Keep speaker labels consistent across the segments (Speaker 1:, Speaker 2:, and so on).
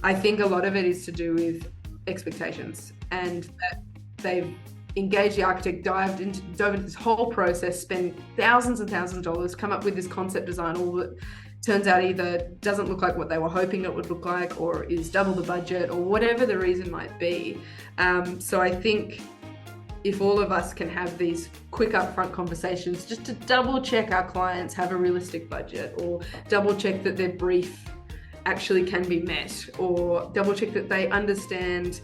Speaker 1: I think a lot of it is to do with expectations, and that they've engaged the architect, dove into this whole process, spent thousands and thousands of dollars, come up with this concept design, all that turns out either doesn't look like what they were hoping it would look like, or is double the budget, or whatever the reason might be. So I think if all of us can have these quick upfront conversations just to double check our clients have a realistic budget, or double check that their brief actually can be met, or double check that they understand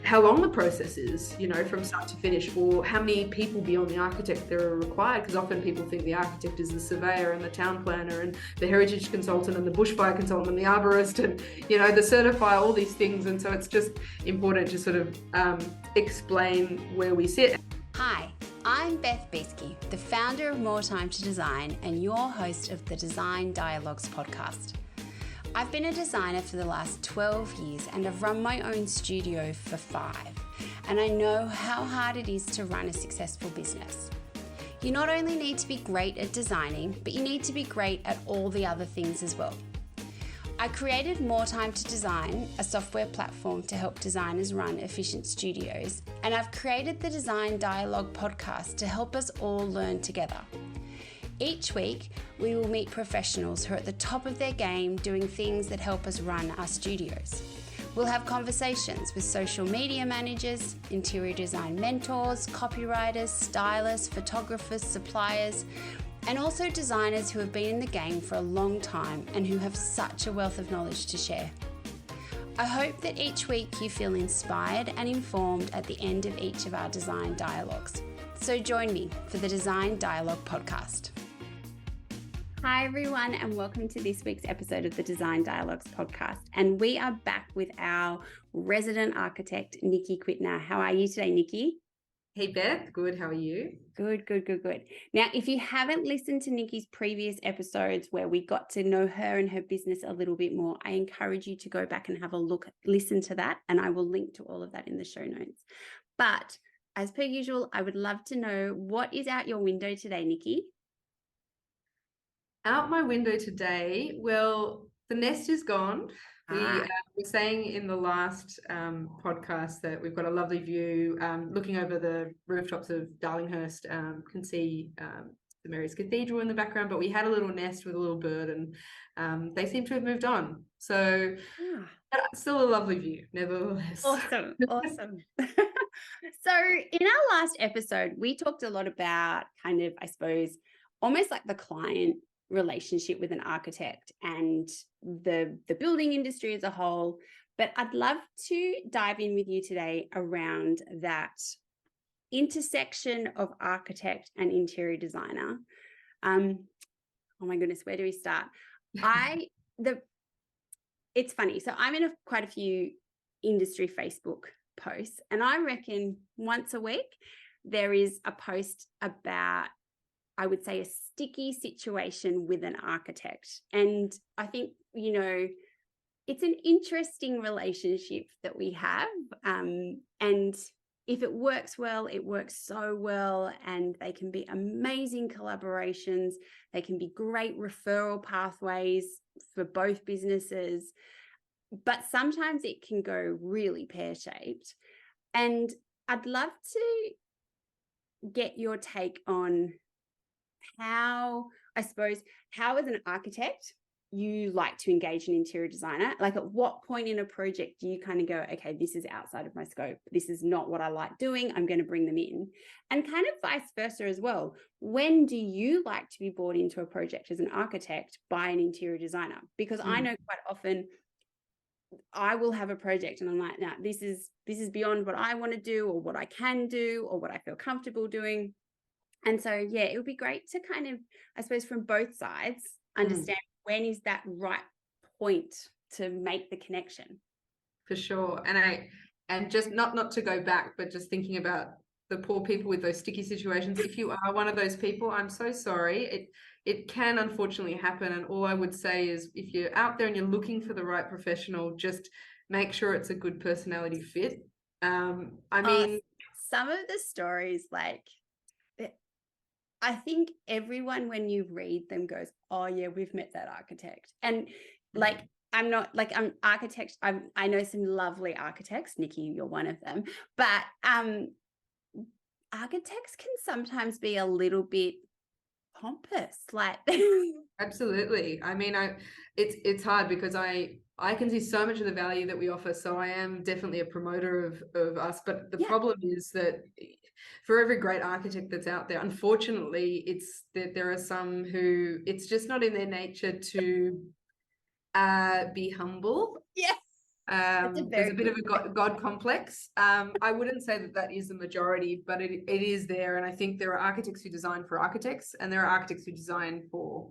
Speaker 1: how long the process is, from start to finish, or how many people beyond the architect there are required, because often people think the architect is the surveyor and the town planner and the heritage consultant and the bushfire consultant and the arborist and, the certifier, all these things. And so it's just important to sort of explain where we sit.
Speaker 2: Hi, I'm Beth Beesky, the founder of More Time to Design and your host of the Design Dialogues podcast. I've been a designer for the last 12 years and I've run my own studio for 5. And I know how hard it is to run a successful business. You not only need to be great at designing, but you need to be great at all the other things as well. I created More Time to Design, a software platform to help designers run efficient studios. And I've created the Design Dialogue podcast to help us all learn together. Each week, we will meet professionals who are at the top of their game doing things that help us run our studios. We'll have conversations with social media managers, interior design mentors, copywriters, stylists, photographers, suppliers, and also designers who have been in the game for a long time and who have such a wealth of knowledge to share. I hope that each week you feel inspired and informed at the end of each of our design dialogues. So join me for the Design Dialogue podcast. Hi everyone, and welcome to this week's episode of the Design Dialogues podcast. And we are back with our resident architect, Nikki Quitner. How are you today, Nikki?
Speaker 1: Hey Beth, good. How are you?
Speaker 2: Good. Now, if you haven't listened to Nikki's previous episodes where we got to know her and her business a little bit more, I encourage you to go back and have a look, listen to that, and I will link to all of that in the show notes. But as per usual, I would love to know what is out your window today, Nikki?
Speaker 1: Out my window today, well, the nest is gone. We were saying in the last podcast that we've got a lovely view looking over the rooftops of Darlinghurst, can see St Mary's Cathedral in the background, but we had a little nest with a little bird and they seem to have moved on. So still a lovely view, nevertheless.
Speaker 2: Awesome. So in our last episode, we talked a lot about kind of, I suppose, almost like the client relationship with an architect and the building industry as a whole. But I'd love to dive in with you today around that intersection of architect and interior designer. Oh my goodness, where do we start? It's funny. So I'm in quite a few industry Facebook posts, and I reckon once a week there is a post about, I would say, a sticky situation with an architect. And I think, it's an interesting relationship that we have. And if it works well, it works so well, and they can be amazing collaborations. They can be great referral pathways for both businesses, but sometimes it can go really pear-shaped. And I'd love to get your take on how as an architect you like to engage an interior designer. Like, at what point in a project do you kind of go, okay, this is outside of my scope, this is not what I like doing, I'm going to bring them in? And kind of vice versa as well. When do you like to be brought into a project as an architect by an interior designer? Because I know quite often I will have a project and I'm like, nah, this is beyond what I want to do, or what I can do, or what I feel comfortable doing. And so, yeah, it would be great to kind of, I suppose, from both sides, understand when is that right point to make the connection.
Speaker 1: For sure. And just not to go back, but just thinking about the poor people with those sticky situations. If you are one of those people, I'm so sorry. It can unfortunately happen. And all I would say is, if you're out there and you're looking for the right professional, just make sure it's a good personality fit. Some
Speaker 2: of the stories, like, I think everyone, when you read them, goes, oh yeah, we've met that architect. And like, I'm not like I'm architect. I know some lovely architects. Nikki, you're one of them. But architects can sometimes be a little bit pompous, like
Speaker 1: Absolutely. I mean, it's hard because I can see so much of the value that we offer. So I am definitely a promoter of us. But the problem is that for every great architect that's out there, unfortunately, it's that there are some who it's just not in their nature to be humble.
Speaker 2: Yeah.
Speaker 1: There's a bit of a God complex. I wouldn't say that is the majority, but it is there. And I think there are architects who design for architects, and there are architects who design for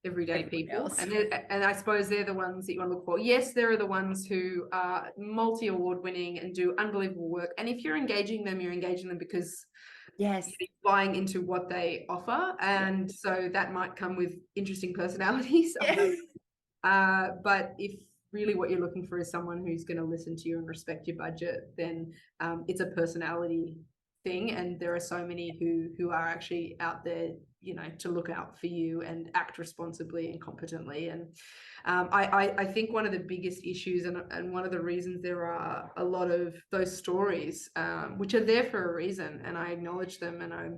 Speaker 1: everyday people. And I suppose they're the ones that you want to look for. Yes, there are the ones who are multi-award winning and do unbelievable work. And if you're engaging them, you're engaging them because you're buying into what they offer. And so that might come with interesting personalities. But if really what you're looking for is someone who's going to listen to you and respect your budget, then it's a personality thing. And there are so many who are actually out there, you know, to look out for you and act responsibly and competently. And I think one of the biggest issues and one of the reasons there are a lot of those stories, which are there for a reason, and I acknowledge them, and I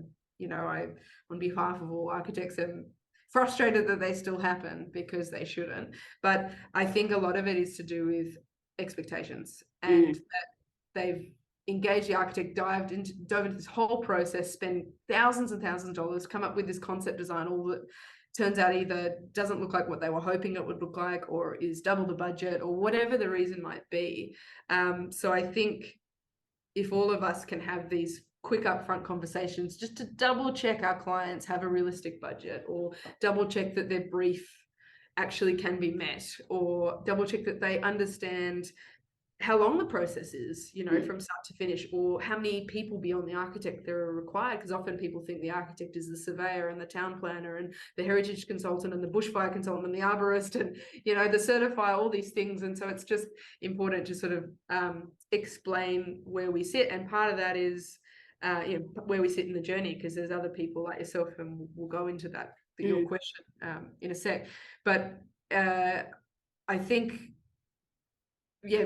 Speaker 1: on behalf of all architects am frustrated that they still happen because they shouldn't. But I think a lot of it is to do with expectations, and that they've engaged the architect, dove into this whole process, spent thousands and thousands of dollars, come up with this concept design, all that turns out either doesn't look like what they were hoping it would look like, or is double the budget, or whatever the reason might be. So I think if all of us can have these quick upfront conversations just to double check our clients have a realistic budget, or double check that their brief actually can be met, or double check that they understand how long the process is, you know, from start to finish, or how many people beyond the architect there are required, because often people think the architect is the surveyor and the town planner and the heritage consultant and the bushfire consultant and the arborist and, you know, the certifier, all these things. And so it's just important to sort of explain where we sit, and part of that is where we sit in the journey, because there's other people like yourself, and we'll go into that your question in a sec. But I think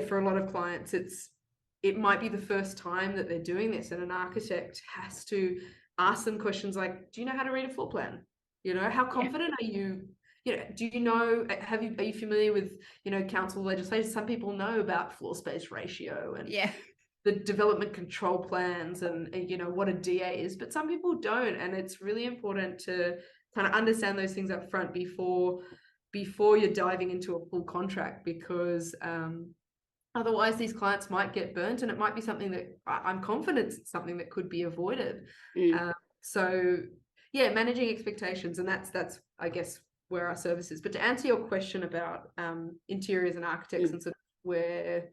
Speaker 1: for a lot of clients it might be the first time that they're doing this, and an architect has to ask them questions like, do you know how to read a floor plan? You know, how confident are you? You know, do you know, are you familiar with, you know, council legislation? Some people know about floor space ratio and the development control plans and you know what a DA is, but some people don't, and it's really important to kind of understand those things up front before you're diving into a full contract, because otherwise these clients might get burnt, and it might be something that I'm confident it's something that could be avoided. So managing expectations, and that's I guess where our service is. But to answer your question about interiors and architects and sort of where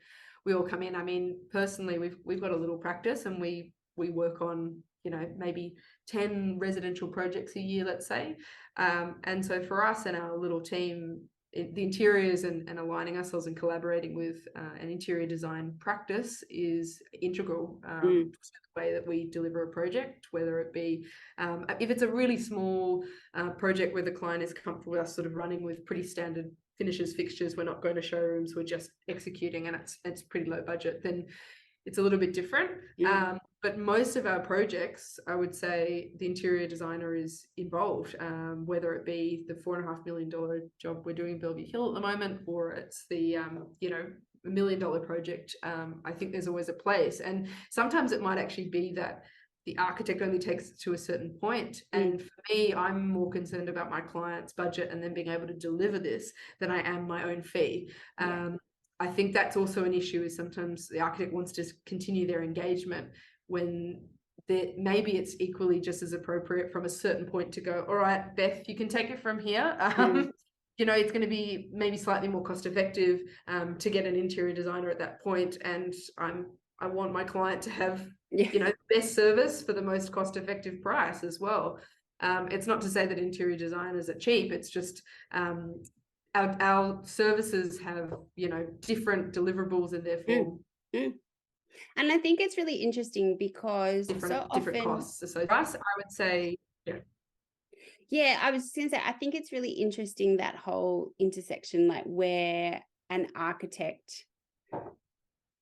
Speaker 1: we all come in, I mean, personally, we've got a little practice, and we work on, you know, maybe 10 residential projects a year, let's say. And so for us and our little team, the interiors and aligning ourselves and collaborating with an interior design practice is integral to the way that we deliver a project, whether it be if it's a really small project where the client is comfortable with us sort of running with pretty standard finishes, fixtures, we're not going to showrooms, we're just executing, and it's pretty low budget, then it's a little bit different. But most of our projects, I would say the interior designer is involved, whether it be the $4.5 million job we're doing in Bellevue Hill at the moment, or it's the $1 million project. I think there's always a place, and sometimes it might actually be that the architect only takes it to a certain point. And for me, I'm more concerned about my client's budget and then being able to deliver this than I am my own fee. I think that's also an issue, is sometimes the architect wants to continue their engagement when maybe it's equally just as appropriate from a certain point to go, all right, Beth, you can take it from here. You know, it's going to be maybe slightly more cost effective to get an interior designer at that point. And I want my client to have, you know, the best service for the most cost effective price as well. It's not to say that interior designers are cheap. It's just our services have, you know, different deliverables, and therefore
Speaker 2: and I think it's really interesting because
Speaker 1: different costs. So for us, I would say
Speaker 2: I was just gonna say, I think it's really interesting, that whole intersection, like where an architect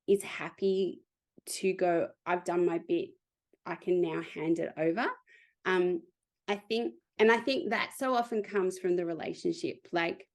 Speaker 2: is happy to go, I've done my bit, I can now hand it over. I think that so often comes from the relationship. Like,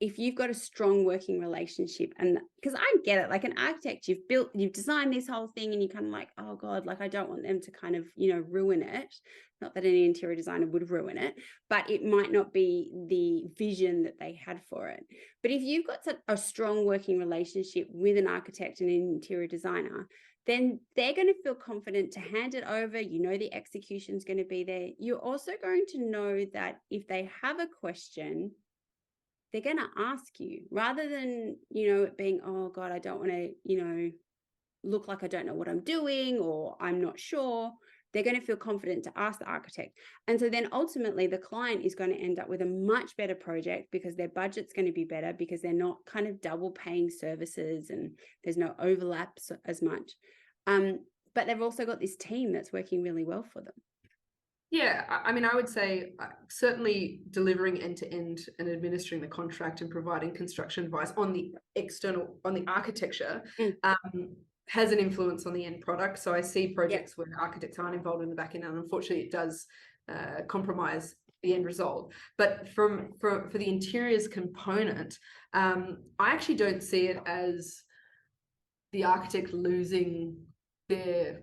Speaker 2: if you've got a strong working relationship, and because I get it, like an architect, you've designed this whole thing and you're kind of like, oh God, like I don't want them to kind of, ruin it. Not that any interior designer would ruin it, but it might not be the vision that they had for it. But if you've got a strong working relationship with an architect and an interior designer, then they're going to feel confident to hand it over. The execution is going to be there. You're also going to know that if they have a question, they're going to ask you, rather than, it being, oh God, I don't want to, look like I don't know what I'm doing, or I'm not sure. They're going to feel confident to ask the architect. And so then ultimately the client is going to end up with a much better project, because their budget's going to be better, because they're not kind of double paying services and there's no overlaps as much. But they've also got this team that's working really well for them.
Speaker 1: Yeah, I mean, I would say certainly delivering end to end and administering the contract and providing construction advice on the architecture has an influence on the end product. So I see projects where architects aren't involved in the back end, and unfortunately it does compromise the end result. But for the interiors component, I actually don't see it as the architect losing their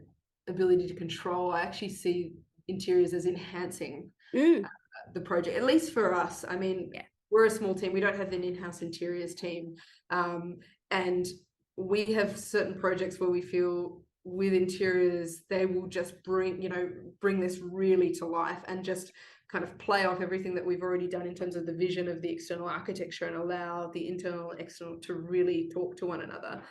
Speaker 1: ability to control. I actually see interiors as enhancing the project, at least for us. I mean, we're a small team. We don't have an in-house interiors team. And we have certain projects where we feel with interiors, they will just bring this really to life and just kind of play off everything that we've already done in terms of the vision of the external architecture, and allow the internal and external to really talk to one another.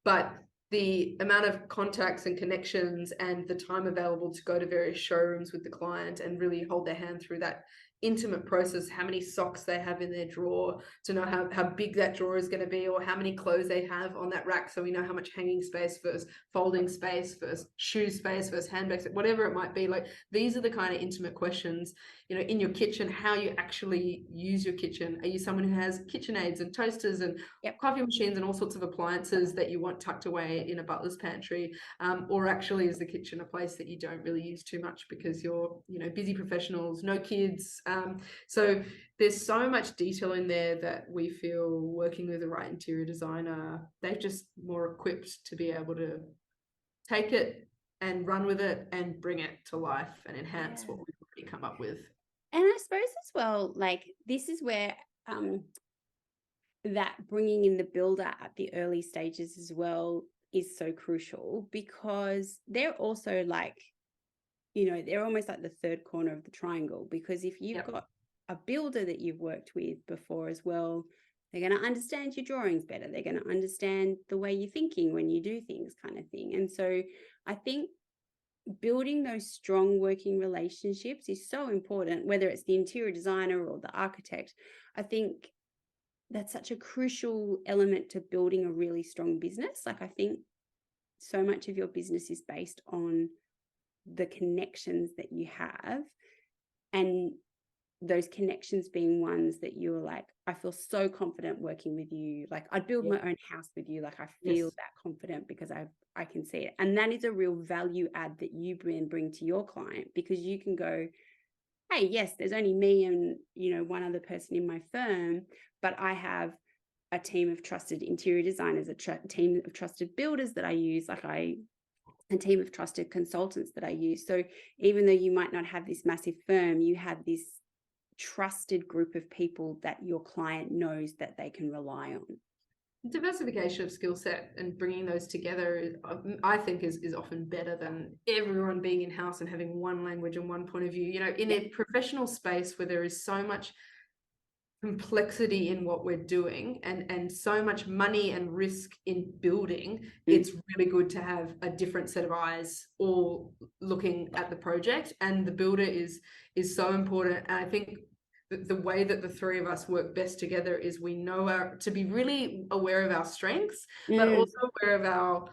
Speaker 1: But the amount of contacts and connections and the time available to go to various showrooms with the client and really hold their hand through that intimate process, how many socks they have in their drawer, to know how big that drawer is going to be, or how many clothes they have on that rack, so we know how much hanging space versus folding space versus shoe space versus handbags, whatever it might be. Like, these are the kind of intimate questions, in your kitchen, how you actually use your kitchen. Are you someone who has KitchenAids and toasters and coffee machines and all sorts of appliances that you want tucked away in a butler's pantry, or actually is the kitchen a place that you don't really use too much because you're busy professionals, no kids? So there's so much detail in there that we feel, working with the right interior designer, they're just more equipped to be able to take it and run with it and bring it to life and enhance what we've already come up with.
Speaker 2: And I suppose as well, like, this is where that bringing in the builder at the early stages as well is so crucial, because they're also like, they're almost like the third corner of the triangle, because if you've got a builder that you've worked with before as well, they're going to understand your drawings better. They're going to understand the way you're thinking when you do things, kind of thing. And so I think building those strong working relationships is so important, whether it's the interior designer or the architect. I think that's such a crucial element to building a really strong business. Like, I think so much of your business is based on the connections that you have, and those connections being ones that you're like, I feel so confident working with you. Like, I'd build my own house with you. Like, I feel that confident because I can see it. And that is a real value add that you bring to your client, because you can go, hey, yes, there's only me and, one other person in my firm, but I have a team of trusted interior designers, a team of trusted builders that I use, a team of trusted consultants that I use. So even though you might not have this massive firm, you have this trusted group of people that your client knows that they can rely on.
Speaker 1: Diversification of skill set and bringing those together, I think, is often better than everyone being in-house and having one language and one point of view. In a professional space where there is so much complexity in what we're doing and so much money and risk in building, it's really good to have a different set of eyes all looking at the project, and the builder is so important. And I think the way that the three of us work best together is we know to be really aware of our strengths, but also aware of our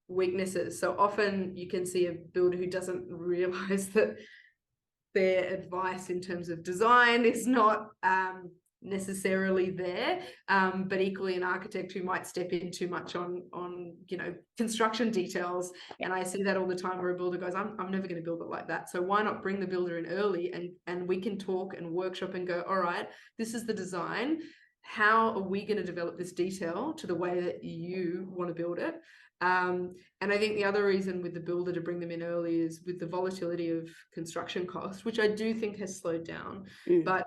Speaker 1: weaknesses. So often you can see a builder who doesn't realize that their advice in terms of design is not necessarily there, but equally an architect who might step in too much on construction details. And I see that all the time where a builder goes, I'm never going to build it like that. So why not bring the builder in early, and we can talk and workshop and go, all right, this is the design. How are we going to develop this detail to the way that you want to build it? And I think the other reason with the builder to bring them in early is with the volatility of construction costs, which I do think has slowed down. But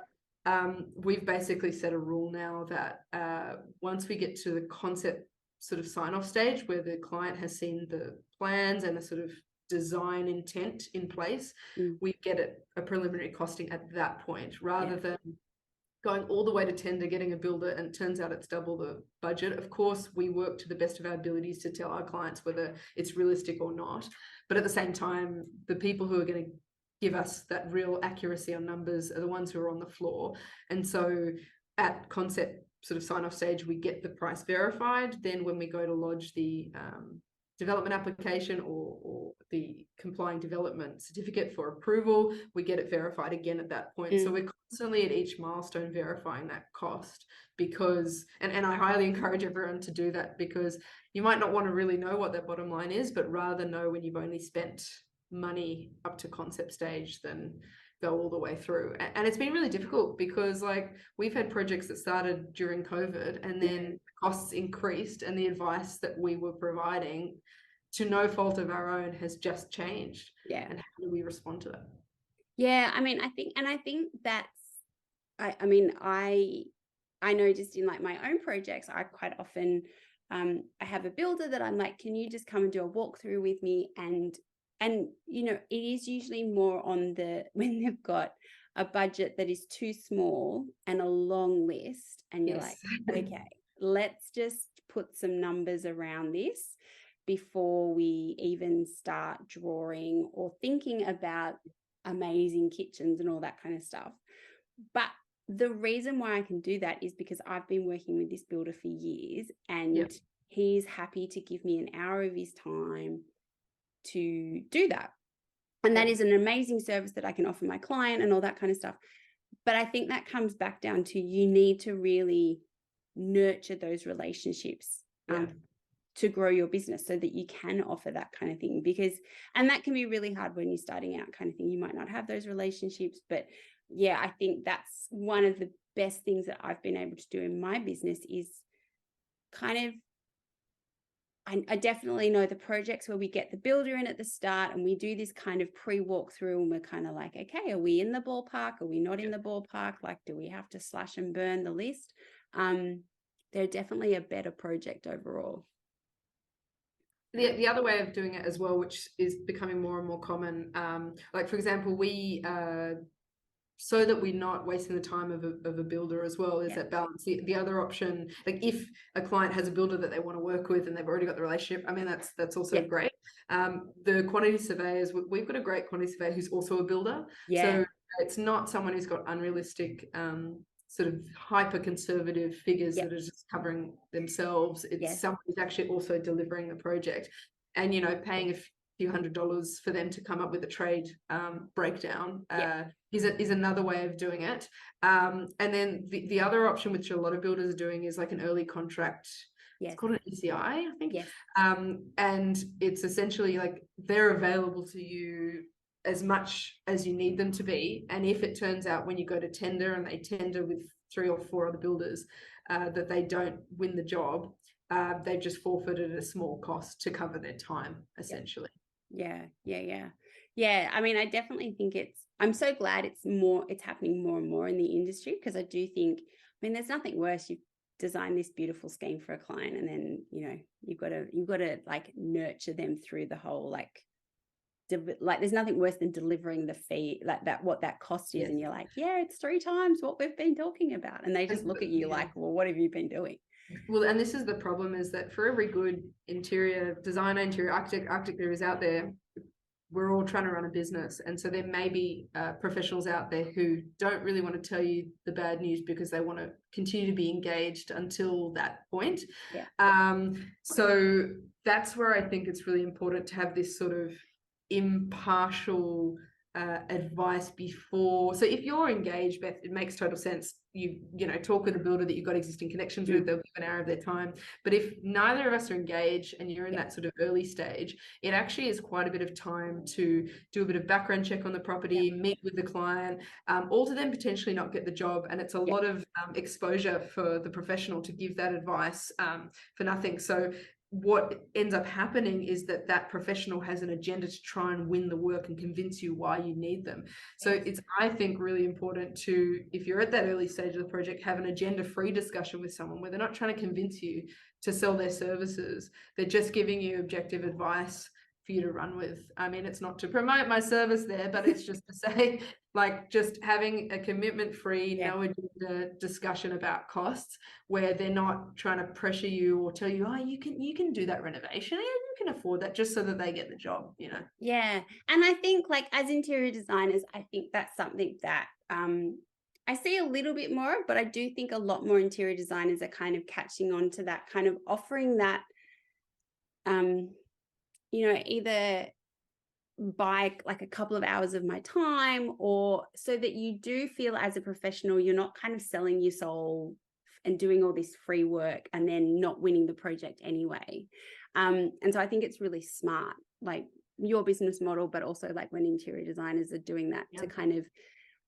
Speaker 1: we've basically set a rule now that once we get to the concept sort of sign-off stage, where the client has seen the plans and the sort of design intent in place, we get a preliminary costing at that point, rather than going all the way to tender, getting a builder, and it turns out it's double the budget. Of course, we work to the best of our abilities to tell our clients whether it's realistic or not. But at the same time, the people who are going to give us that real accuracy on numbers are the ones who are on the floor. And so at concept sort of sign-off stage, we get the price verified. Then when we go to lodge the development application or the complying development certificate for approval, we get it verified again at that point. So we're constantly at each milestone verifying that cost, because and I highly encourage everyone to do that, because you might not want to really know what that bottom line is, but rather know when you've only spent money up to concept stage than go all the way through. And it's been really difficult, because like we've had projects that started during COVID, and then costs increased, and the advice that we were providing, to no fault of our own, has just changed. And how do we respond to that?
Speaker 2: I mean, I think that's, I know just in like my own projects, I quite often I have a builder that I'm like, can you just come and do a walkthrough with me? And it is usually more on when they've got a budget that is too small and a long list, and you're like, okay, let's just put some numbers around this before we even start drawing or thinking about amazing kitchens and all that kind of stuff. But the reason why I can do that is because I've been working with this builder for years, and he's happy to give me an hour of his time to do that. And that is an amazing service that I can offer my client and all that kind of stuff. But I think that comes back down to, you need to really nurture those relationships to grow your business, so that you can offer that kind of thing, and that can be really hard when you're starting out, kind of thing. You might not have those relationships, but I think that's one of the best things that I've been able to do in my business, is kind of, I definitely know the projects where we get the builder in at the start, and we do this kind of pre-walkthrough, and we're kind of like, okay, are we in the ballpark? Are we not in the ballpark? Like, do we have to slash and burn the list? They're definitely a better project overall.
Speaker 1: The other way of doing it as well, which is becoming more and more common, like for example, we so that we're not wasting the time of a builder as well, is that balance. The other option, like if a client has a builder that they want to work with and they've already got the relationship, I mean, that's also great. The quantity surveyors, we've got a great quantity surveyor who's also a builder. So it's not someone who's got unrealistic sort of hyper conservative figures that are just covering themselves. It's someone who's actually also delivering the project, and paying a few $100s for them to come up with a trade breakdown is another way of doing it. And then the other option, which a lot of builders are doing, is like an early contract. It's called an ECI, I think. And it's essentially like they're available to you as much as you need them to be. And if it turns out when you go to tender and they tender with 3 or 4 other builders that they don't win the job, they've just forfeited a small cost to cover their time, essentially.
Speaker 2: I mean, I definitely think I'm so glad it's happening more and more in the industry, because I do think, I mean, there's nothing worse. You've designed this beautiful scheme for a client, and then you've got to like nurture them through the whole there's nothing worse than delivering the fee, like that, what that cost is, and you're like, it's 3 times what we've been talking about, and they just look at you like, well, what have you been doing?
Speaker 1: Well, and this is the problem, is that for every good interior designer, interior architect there is out there, we're all trying to run a business. And so there may be professionals out there who don't really want to tell you the bad news, because they want to continue to be engaged until that point. So that's where I think it's really important to have this sort of impartial advice before. So if you're engaged, Beth, it makes total sense. You know, talk with a builder that you've got existing connections with, they'll give an hour of their time. But if neither of us are engaged and you're in that sort of early stage, it actually is quite a bit of time to do a bit of background check on the property, meet with the client, all to then potentially not get the job. And it's a lot of exposure for the professional to give that advice for nothing. So what ends up happening is that professional has an agenda to try and win the work and convince you why you need them. So it's, I think, really important to, if you're at that early stage of the project, have an agenda-free discussion with someone where they're not trying to convince you to sell their services. They're just giving you objective advice for you to run with. I mean, it's not to promote my service there, but it's just to say, like, just having a commitment-free, no agenda discussion about costs, where they're not trying to pressure you or tell you, oh, you can do that renovation, yeah, you can afford that, just so that they get the job, you know.
Speaker 2: Yeah. And I think, like, as interior designers, I think that's something that I see a little bit more, but I do think a lot more interior designers are kind of catching on to that, kind of offering that you know, either by like a couple of hours of my time, or so that you do feel as a professional, you're not kind of selling your soul and doing all this free work and then not winning the project anyway. And so I think it's really smart, like your business model, but also like when interior designers are doing that to kind of,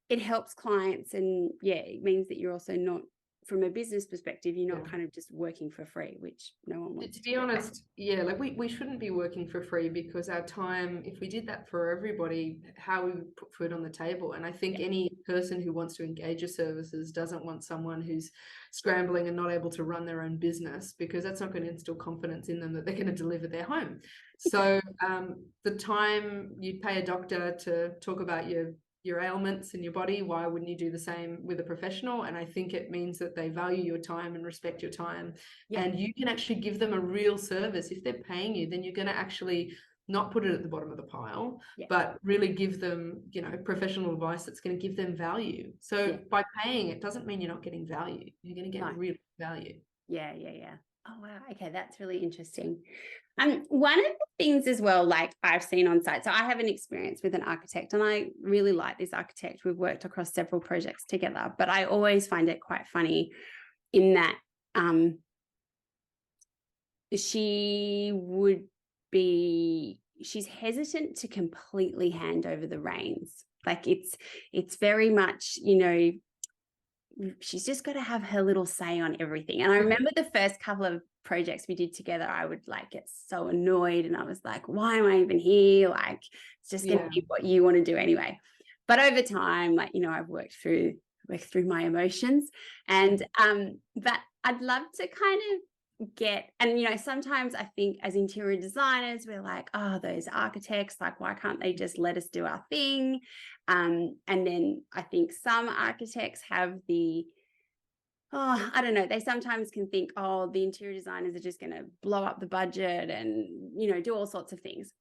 Speaker 2: it helps clients. And it means that you're also not, from a business perspective, you're not kind of just working for free, which no one wants
Speaker 1: to be honest. Like we shouldn't be working for free, because our time, if we did that for everybody, how we would put food on the table. And I think any person who wants to engage your services doesn't want someone who's scrambling and not able to run their own business, because that's not going to instill confidence in them that they're going to deliver their home. So the time you'd pay a doctor to talk about your ailments in your body, why wouldn't you do the same with a professional? And I think it means that they value your time and respect your time, and you can actually give them a real service. If they're paying you, then you're going to actually not put it at the bottom of the pile, but really give them, you know, professional advice that's going to give them value. So by paying, it doesn't mean you're not getting value. You're going to get real value.
Speaker 2: Oh, wow. Okay, that's really interesting. One of the things as well, like I've seen on site, so I have an experience with an architect, and I really like this architect. We've worked across several projects together, but I always find it quite funny in that she's hesitant to completely hand over the reins. Like it's very much, you know, she's just got to have her little say on everything. And I remember the first couple of projects we did together, I would like get so annoyed, and I was like, why am I even here? Like, it's just going to be what you want to do anyway. But over time, like, you know, I've worked through my emotions, and but I'd love to kind of get, and you know, sometimes I think as interior designers, we're like, oh, those architects, like, why can't they just let us do our thing? And then I think some architects have I don't know, they sometimes can think, oh, the interior designers are just going to blow up the budget and, you know, do all sorts of things.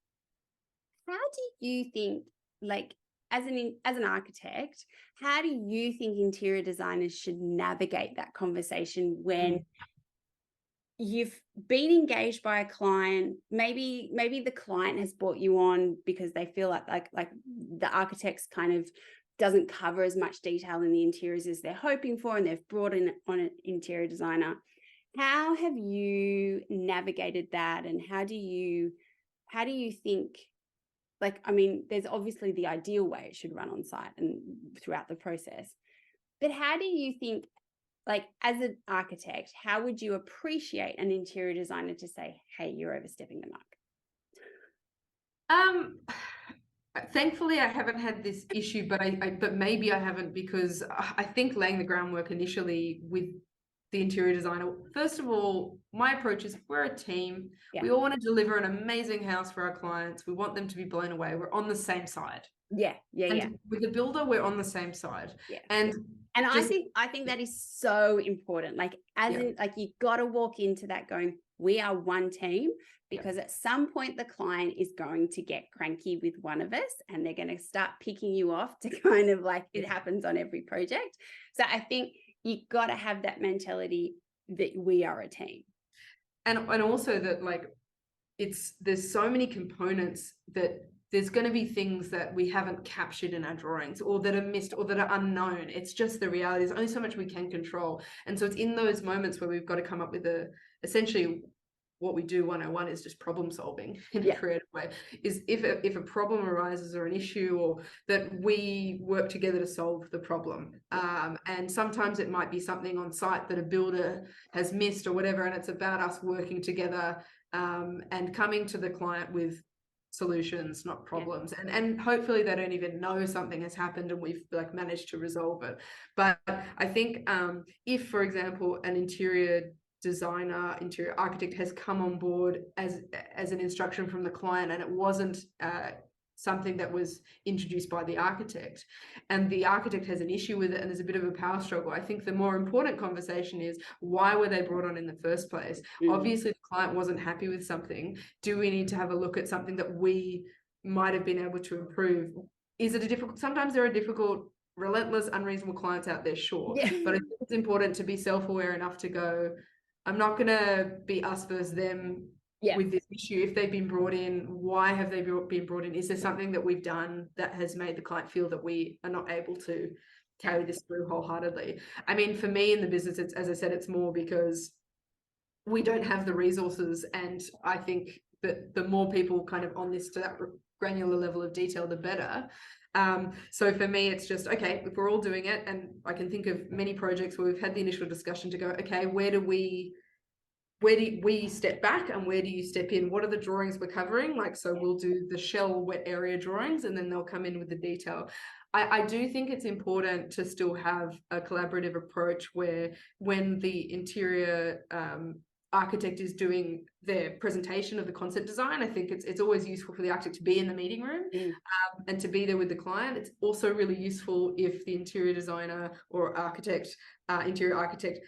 Speaker 2: How do you think, like, as an architect, how do you think interior designers should navigate that conversation when you've been engaged by a client? Maybe the client has brought you on because they feel like the architect's kind of doesn't cover as much detail in the interiors as they're hoping for, and they've brought in on an interior designer. How have you navigated that, and how do you think, like, I mean, there's obviously the ideal way it should run on site and throughout the process, but how do you think, like, as an architect, how would you appreciate an interior designer to say, hey, you're overstepping the mark?
Speaker 1: Thankfully, I haven't had this issue, but maybe I haven't, because I think laying the groundwork initially with the interior designer, first of all, my approach is we're a team. We all want to deliver an amazing house for our clients. We want them to be blown away. We're on the same side. With the builder, we're on the same side. And
Speaker 2: I think that is so important. Like, in, like, you got to walk into that going, we are one team, because at some point the client is going to get cranky with one of us, and they're going to start picking you off to kind of, like, it happens on every project. So I think you got to have that mentality that we are a team.
Speaker 1: And also that, like, there's so many components that there's going to be things that we haven't captured in our drawings, or that are missed, or that are unknown. It's just the reality. There's only so much we can control. And so it's in those moments where we've got to come up with essentially what we do 101 is just problem solving in a creative way. Is if a problem arises, or an issue, or that we work together to solve the problem. And sometimes it might be something on site that a builder has missed or whatever, and it's about us working together and coming to the client with solutions, not problems. And hopefully they don't even know something has happened and we've like managed to resolve it. But I think if, for example, an interior designer, interior architect has come on board as an instruction from the client, and it wasn't something that was introduced by the architect, and the architect has an issue with it and there's a bit of a power struggle, I think the more important conversation is, why were they brought on in the first place? Obviously the client wasn't happy with something. Do we need to have a look at something that we might have been able to improve? Is it a difficult, sometimes there are difficult, relentless, unreasonable clients out there, sure. But I think it's important to be self-aware enough to go, I'm not going to be us versus them with this issue. If they've been brought in, why have they been brought in? Is there something that we've done that has made the client feel that we are not able to carry this through wholeheartedly? I mean, for me in the business, it's, as I said, it's more because we don't have the resources. And I think that the more people kind of on this to that granular level of detail, the better. So for me, it's just, okay, if we're all doing it, and I can think of many projects where we've had the initial discussion to go, okay, where do we step back and where do you step in? What are the drawings we're covering? Like, so we'll do the shell wet area drawings and then they'll come in with the detail. I do think it's important to still have a collaborative approach where when the interior architect is doing their presentation of the concept design, I think it's always useful for the architect to be in the meeting room and to be there with the client. It's also really useful if the interior designer or architect, interior architect,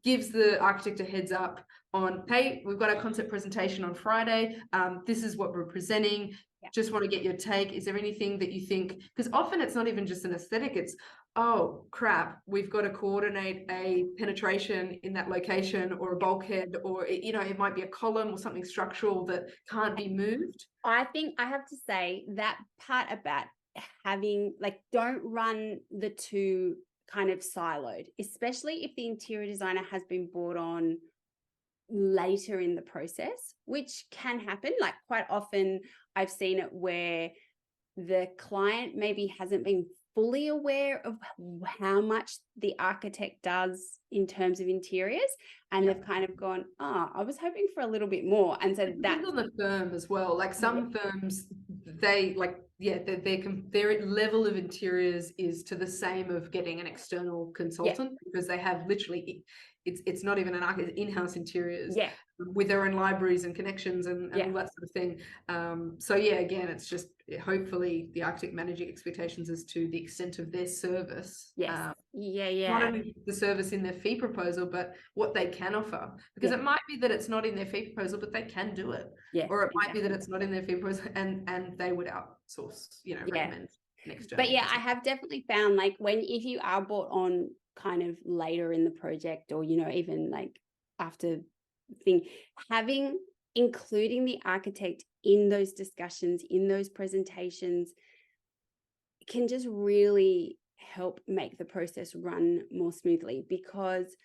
Speaker 1: gives the architect a heads up on, hey, we've got our concept presentation on Friday. This is what we're presenting. Just want to get your take. Is there anything that you think, because often it's not even just an aesthetic, it's, oh crap, we've got to coordinate a penetration in that location, or a bulkhead, or it might be a column or something structural that can't be moved.
Speaker 2: I think I have to say that part about having, like, don't run the two kind of siloed, especially if the interior designer has been brought on later in the process, which can happen. Like, quite often I've seen it where the client maybe hasn't been fully aware of how much the architect does in terms of interiors, and they've kind of gone, I was hoping for a little bit more. And so that's
Speaker 1: on the firm as well. Like some firms, they like, their level of interiors is to the same of getting an external consultant, because they have literally, it's not even an architect, in-house interiors with their own libraries and connections and all that sort of thing. So again, it's just, hopefully the architect managing expectations as to the extent of their service. Not only the service in their fee proposal, but what they can offer, because it might be that it's not in their fee proposal, but they can do it. Or it might be that it's not in their fee proposal and they would outsource, recommend an external.
Speaker 2: But I have definitely found, like, if you are brought on kind of later in the project, or even like after including the architect in those discussions, in those presentations, can just really help make the process run more smoothly, because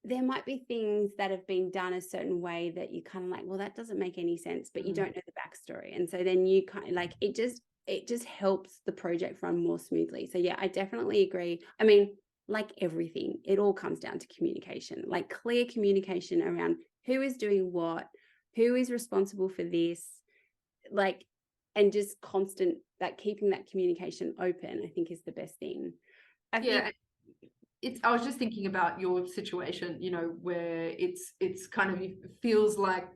Speaker 2: there might be things that have been done a certain way that you kind of like, well, that doesn't make any sense, but you don't know the backstory. And so then you kind of like, it just helps the project run more smoothly. So I definitely agree. I mean, like everything, it all comes down to communication, like clear communication around who is doing what, who is responsible for this, like, and just constant, that keeping that communication open, I think, is the best thing.
Speaker 1: I was just thinking about your situation, where it's kind of, it feels like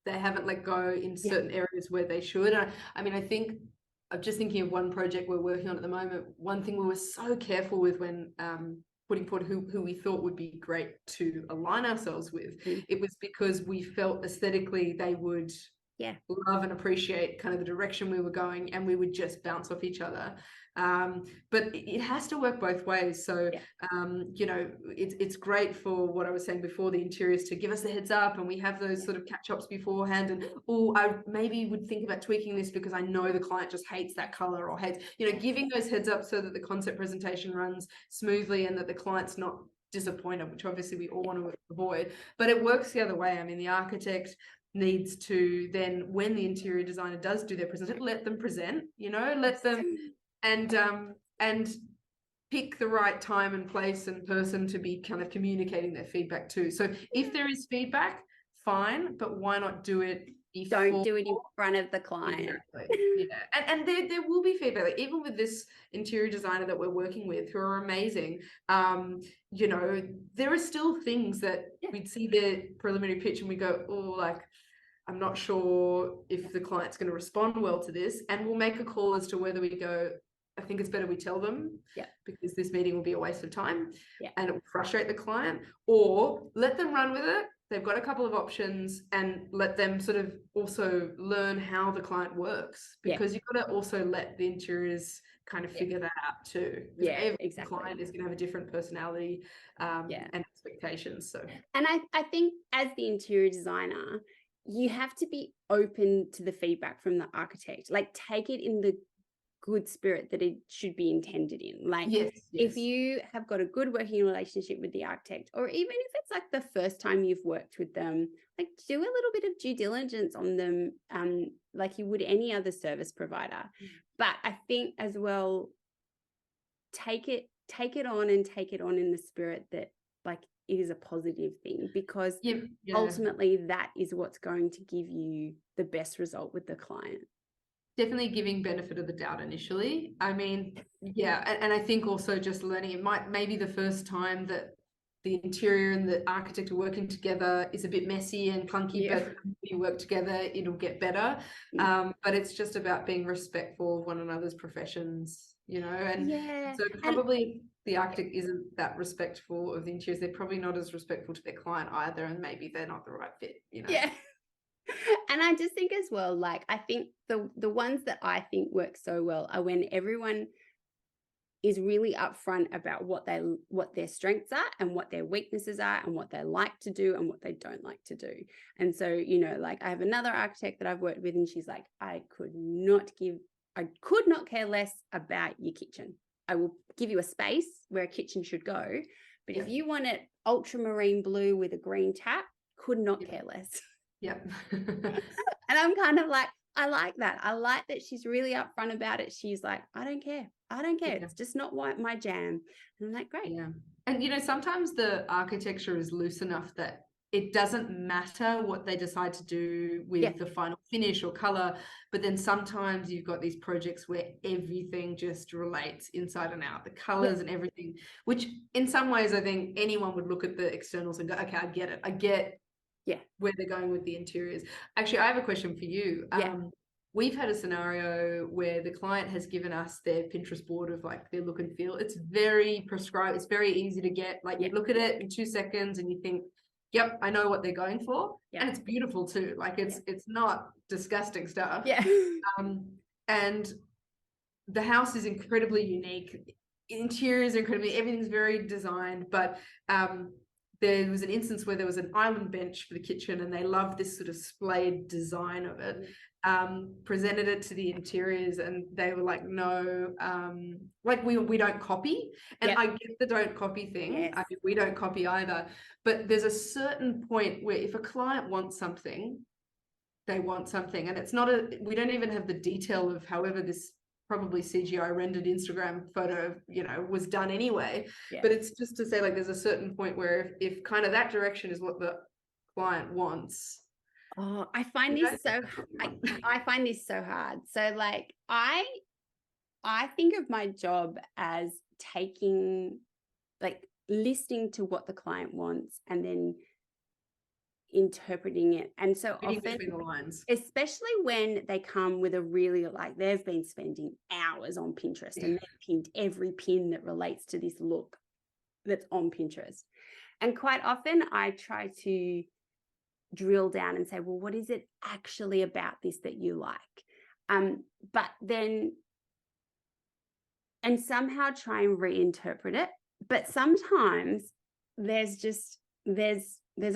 Speaker 1: they haven't let go in certain areas where they should. I mean, I think I'm just thinking of one project we're working on at the moment. One thing we were so careful with when putting forward who we thought would be great to align ourselves with, it was because we felt aesthetically they would love and appreciate kind of the direction we were going, and we would just bounce off each other. But it has to work both ways. So, you know, it's great for what I was saying before, the interiors to give us the heads up, and we have those sort of catch-ups beforehand. And, oh, I maybe would think about tweaking this because I know the client just hates that color or hates, you know, giving those heads up so that the concept presentation runs smoothly and that the client's not disappointed, which obviously we all want to avoid. But it works the other way. I mean, the architect needs to then, when the interior designer does do their presentation, let them present, you know, let them and pick the right time and place and person to be kind of communicating their feedback to. So if there is feedback, fine, but why not do it before?
Speaker 2: Don't do it in front of the client.
Speaker 1: Exactly. Yeah. And there will be feedback. Like, even with this interior designer that we're working with, who are amazing, you know, there are still things that we'd see their preliminary pitch and we go, oh, like, I'm not sure if the client's going to respond well to this, and we'll make a call as to whether we go, I think it's better we tell them, because this meeting will be a waste of time, and it will frustrate the client, or let them run with it. They've got a couple of options, and let them sort of also learn how the client works, because you've got to also let the interiors kind of figure that out too. Every client is going to have a different personality and expectations. So,
Speaker 2: and I think as the interior designer, you have to be open to the feedback from the architect. Like, take it in the good spirit that it should be intended in. Like, if you have got a good working relationship with the architect, or even if it's like the first time you've worked with them, like, do a little bit of due diligence on them, like you would any other service provider. But I think as well, take it on in the spirit that, like, it is a positive thing, because ultimately that is what's going to give you the best result with the client.
Speaker 1: Definitely giving benefit of the doubt initially. I mean, and I think also just learning, it maybe the first time that the interior and the architect are working together is a bit messy and clunky, but when you work together, it'll get better. But it's just about being respectful of one another's professions, you know, and so probably the architect isn't that respectful of the interiors. They're probably not as respectful to their client either, and maybe they're not the right fit, you know.
Speaker 2: And I just think as well, like, I think the ones that I think work so well are when everyone is really upfront about what their strengths are and what their weaknesses are and what they like to do and what they don't like to do. And so, you know, like, I have another architect that I've worked with, and she's like, I could not care less about your kitchen. I will give you a space where a kitchen should go, but if you want it ultramarine blue with a green tap, could not care less. And I'm kind of like, I like that. I like that she's really upfront about it. She's like, I don't care. It's just not my jam. And I'm like, great.
Speaker 1: And, you know, sometimes the architecture is loose enough that it doesn't matter what they decide to do with the final finish or color. But then sometimes you've got these projects where everything just relates inside and out, the colors and everything, which in some ways I think anyone would look at the externals and go, okay, I get it. I get where they're going with the interiors. Actually, I have a question for you. We've had a scenario where the client has given us their Pinterest board of, like, their look and feel. It's very prescribed. It's very easy to get. Like, you look at it in 2 seconds and you think, yep, I know what they're going for. And it's beautiful too. Like, it's not disgusting stuff. And the house is incredibly unique. Interiors are incredibly, everything's very designed, but there was an instance where there was an island bench for the kitchen, and they loved this sort of splayed design of it. Presented it to the interiors, and they were like, no, like, we don't copy. And I get the don't copy thing. I mean, we don't copy either. But there's a certain point where if a client wants something, they want something. And it's not we don't even have the detail of however this probably CGI rendered Instagram photo, you know, was done anyway. But it's just to say, like, there's a certain point where if kind of that direction is what the client wants.
Speaker 2: Oh, I find this so I find this so hard. So, like, I think of my job as taking, like, listening to what the client wants and then interpreting it. And so
Speaker 1: Reading
Speaker 2: often,
Speaker 1: between the lines,
Speaker 2: especially when they come with a really, like, they've been spending hours on Pinterest and they've pinned every pin that relates to this look that's on Pinterest. And quite often I try to drill down and say, well, what is it actually about this that you like? But then and somehow try and reinterpret it. But sometimes there's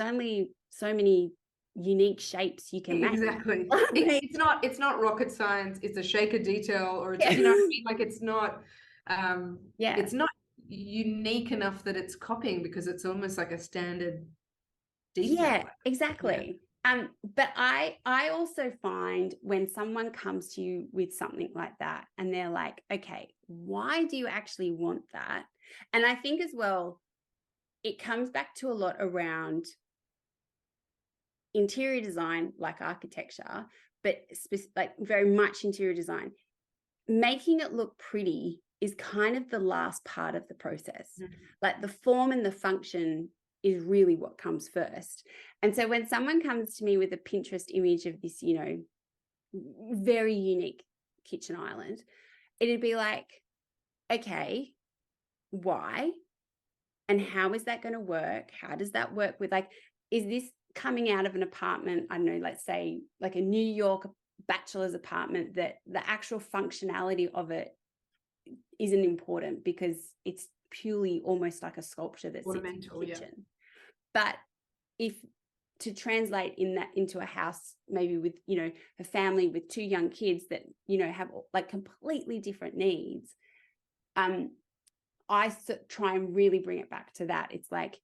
Speaker 2: only so many unique shapes you can make.
Speaker 1: Exactly. It's not rocket science. It's a shaker detail, or it's, you know what I mean? Like it's not unique enough that it's copying, because it's almost like a standard detail.
Speaker 2: Yeah, exactly. But I also find when someone comes to you with something like that and they're like, okay, why do you actually want that? And I think as well, it comes back to a lot around interior design, like architecture, but like very much interior design. Making it look pretty is kind of the last part of the process. Like the form and the function is really what comes first. And so when someone comes to me with a Pinterest image of this, you know, very unique kitchen island, it'd be like, okay, why? And how is that going to work? How does that work with, like, is this coming out of an apartment? I don't know, let's say like a New York bachelor's apartment, that the actual functionality of it isn't important because it's purely almost like a sculpture that sits in the kitchen. Yeah. But if to translate into a house, maybe with, you know, a family with 2 young kids that, you know, have like completely different needs, I try and really bring it back to that. It's like,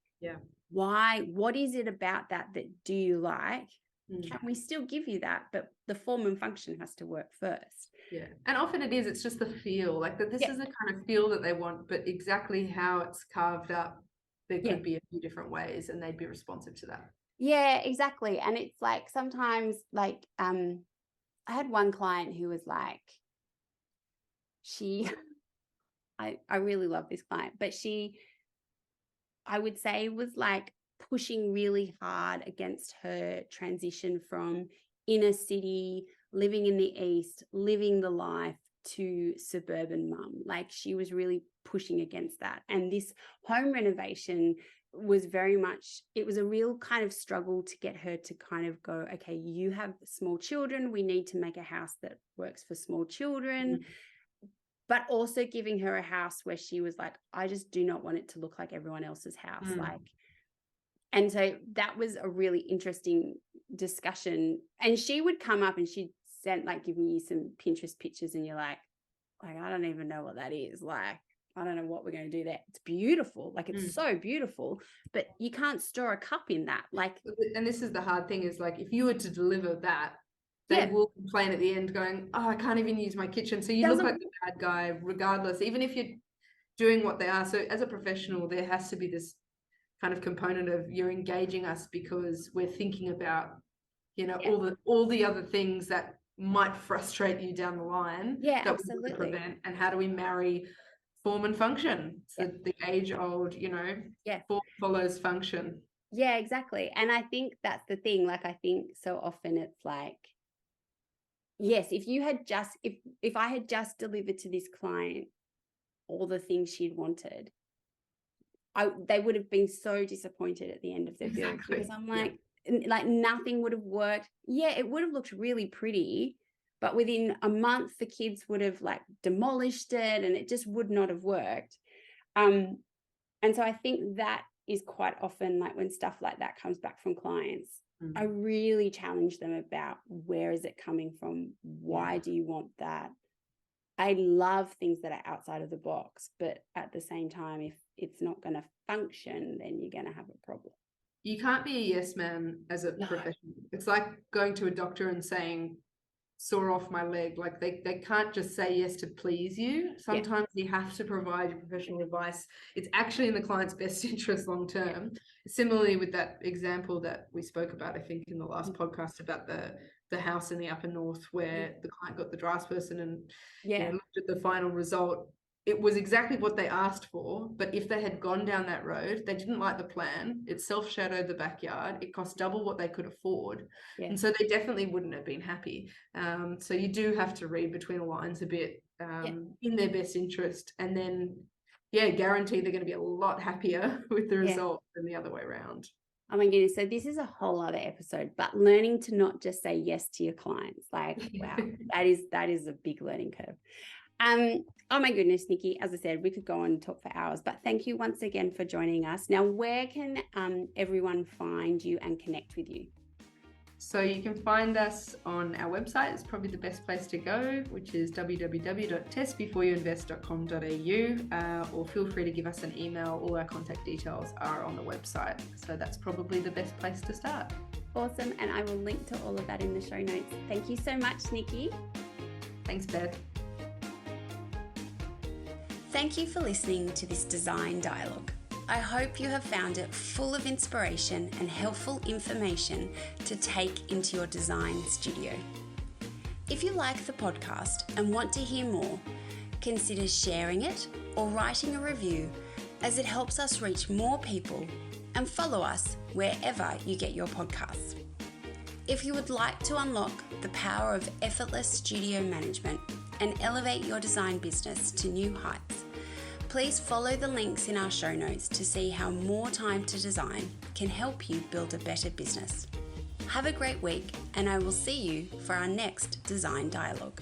Speaker 2: why? What is it about that do you like? Can we still give you that? But the form and function has to work first.
Speaker 1: Yeah. And often it's just the feel, like that this is the kind of feel that they want, but exactly how it's carved up, there could be a few different ways and they'd be responsive to that.
Speaker 2: Yeah, exactly. And it's like sometimes, like, I had one client who was like, I really love this client, but I would say was like pushing really hard against her transition from inner city, living in the East, living the life, to suburban mum. Like she was really pushing against that. And this home renovation was very much, it was a real kind of struggle to get her to kind of go, okay, you have small children, we need to make a house that works for small children. But also giving her a house where she was like, I just do not want it to look like everyone else's house. Like, and so that was a really interesting discussion. And she would come up and she'd give me you some Pinterest pictures, and you're like, I don't even know what that is. Like, I don't know what we're going to do there. It's beautiful. Like, it's so beautiful, but you can't store a cup in that. Like,
Speaker 1: and this is the hard thing, is like, if you were to deliver that, they will complain at the end going, oh, I can't even use my kitchen. So you look like the bad guy regardless, even if you're doing what they are. So as a professional, there has to be this kind of component of, you're engaging us because we're thinking about, you know, all the other things that might frustrate you down the line.
Speaker 2: Yeah,
Speaker 1: that
Speaker 2: absolutely.
Speaker 1: We prevent, and how do we marry form and function? So the age old, you know, form follows function.
Speaker 2: Yeah, exactly. And I think that's the thing. Like, I think so often it's like, yes, if I had just delivered to this client all the things she'd wanted, they would have been so disappointed at the end of their build, because I'm like, nothing would have worked. Yeah, it would have looked really pretty, but within a month the kids would have like demolished it and it just would not have worked. And so I think that is quite often, like, when stuff like that comes back from clients, I really challenge them about, where is it coming from? Why do you want that? I love things that are outside of the box, but at the same time, if it's not going to function, then you're going to have a problem.
Speaker 1: You can't be a yes man as a professional. It's like going to a doctor and saying, saw off my leg. Like they can't just say yes to please you. Sometimes you have to provide your professional advice. It's actually in the client's best interest long term. Similarly with that example that we spoke about, I think in the last podcast, about the house in the upper north, where the client got the draftsperson and you know, looked at the final result. It was exactly what they asked for, but if they had gone down that road, they didn't like the plan. It self-shadowed the backyard. It cost double what they could afford. And so they definitely wouldn't have been happy. So you do have to read between the lines a bit, in their best interest, and then, guarantee they're going to be a lot happier with the result than the other way around.
Speaker 2: Oh my goodness. So this is a whole other episode, but learning to not just say yes to your clients. Like, wow, that is a big learning curve. Oh my goodness, Nikki, as I said, we could go on and talk for hours, but thank you once again for joining us. Now, where can everyone find you and connect with you?
Speaker 1: So you can find us on our website. It's probably the best place to go, which is www.testbeforeyouinvest.com.au, or feel free to give us an email. All our contact details are on the website. So that's probably the best place to start.
Speaker 2: Awesome. And I will link to all of that in the show notes. Thank you so much, Nikki.
Speaker 1: Thanks, Beth.
Speaker 2: Thank you for listening to this design dialogue. I hope you have found it full of inspiration and helpful information to take into your design studio. If you like the podcast and want to hear more, consider sharing it or writing a review, as it helps us reach more people, and follow us wherever you get your podcasts. If you would like to unlock the power of effortless studio management and elevate your design business to new heights, please follow the links in our show notes to see how more time to design can help you build a better business. Have a great week, and I will see you for our next design dialogue.